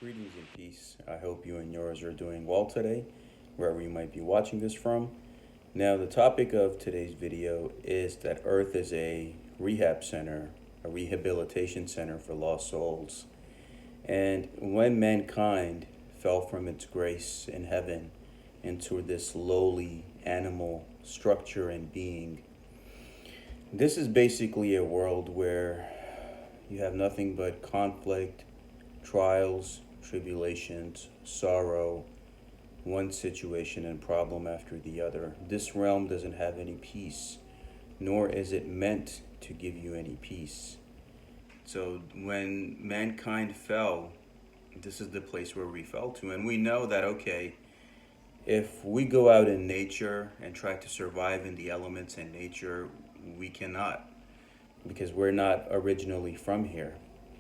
Greetings and peace. I hope you and yours are doing well today, wherever you might be watching this from. Now, the topic of today's video is that Earth is a rehab center, a rehabilitation center for lost souls. And when mankind fell from its grace in heaven into this lowly animal structure and being, this is basically a world where you have nothing but conflict, trials, tribulations, sorrow, one situation and problem after the other. This realm doesn't have any peace, nor is it meant to give you any peace. So when mankind fell, this is the place where we fell to. And we know that, okay, if we go out in nature and try to survive in the elements in nature, we cannot, because we're not originally from here.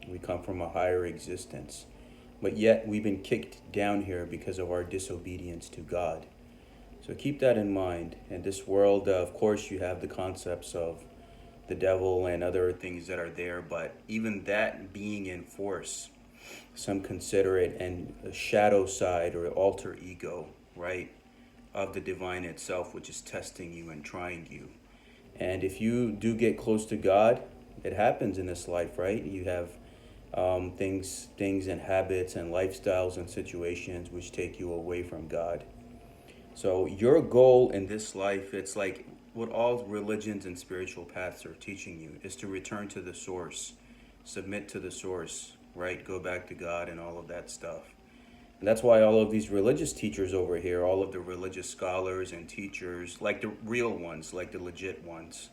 We come from a higher existence. But yet we've been kicked down here because of our disobedience to God. So keep that in mind. In this world, of course, you have the concepts of the devil and other things that are there, but even that being in force, some consider it a shadow side or alter ego, right, of the divine itself, which is testing you and trying you. And if you do get close to God, it happens in this life, right? You have things and habits and lifestyles and situations which take you away from God. So your goal in this life, it's like what all religions and spiritual paths are teaching you, is to return to the source, submit to the source, right? Go back to God and all of that stuff. And that's why all of these religious teachers over here, all of the religious scholars and teachers, like the real ones, like the legit ones,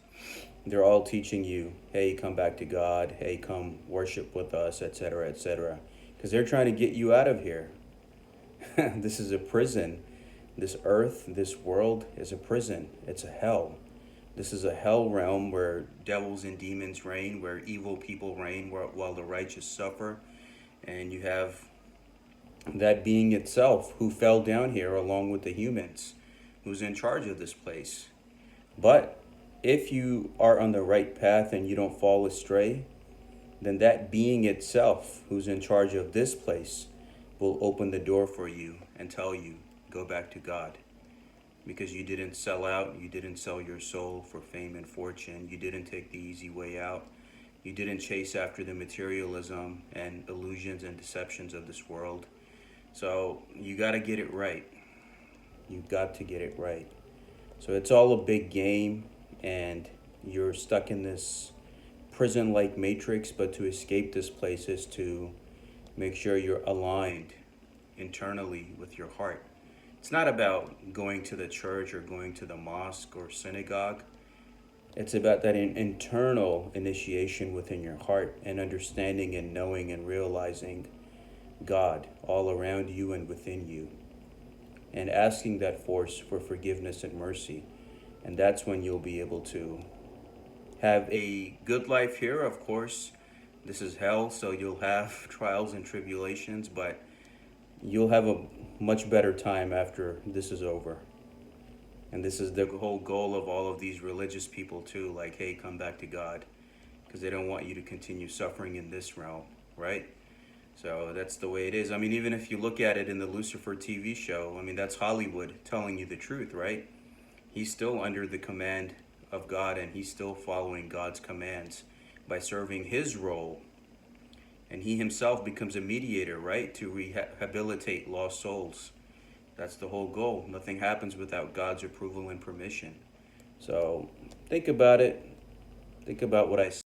they're all teaching you, hey, come back to God, hey, come worship with us, etc., etc. Because they're trying to get you out of here. This is a prison. This earth, this world is a prison. It's a hell. This is a hell realm where devils and demons reign, where evil people reign, while the righteous suffer. And you have that being itself who fell down here along with the humans, who's in charge of this place. But if you are on the right path and you don't fall astray, then that being itself who's in charge of this place will open the door for you and tell you, go back to God. Because you didn't sell out, you didn't sell your soul for fame and fortune, you didn't take the easy way out, you didn't chase after the materialism and illusions and deceptions of this world. So you got to get it right. You got to get it right. So it's all a big game, and you're stuck in this prison-like matrix, but to escape this place is to make sure you're aligned internally with your heart. It's not about going to the church or going to the mosque or synagogue. It's about that internal initiation within your heart and understanding and knowing and realizing God all around you and within you, and asking that force for forgiveness and mercy. And that's when you'll be able to have a good life here. Of course, this is hell, so you'll have trials and tribulations, but you'll have a much better time after this is over. And this is the whole goal of all of these religious people too, like, hey, come back to God, because they don't want you to continue suffering in this realm, right? So that's the way it is. I mean, even if you look at it in the Lucifer TV show, I mean, that's Hollywood telling you the truth, right? He's still under the command of God, and he's still following God's commands by serving his role. And he himself becomes a mediator, right, to rehabilitate lost souls. That's the whole goal. Nothing happens without God's approval and permission. So think about it. Think about what I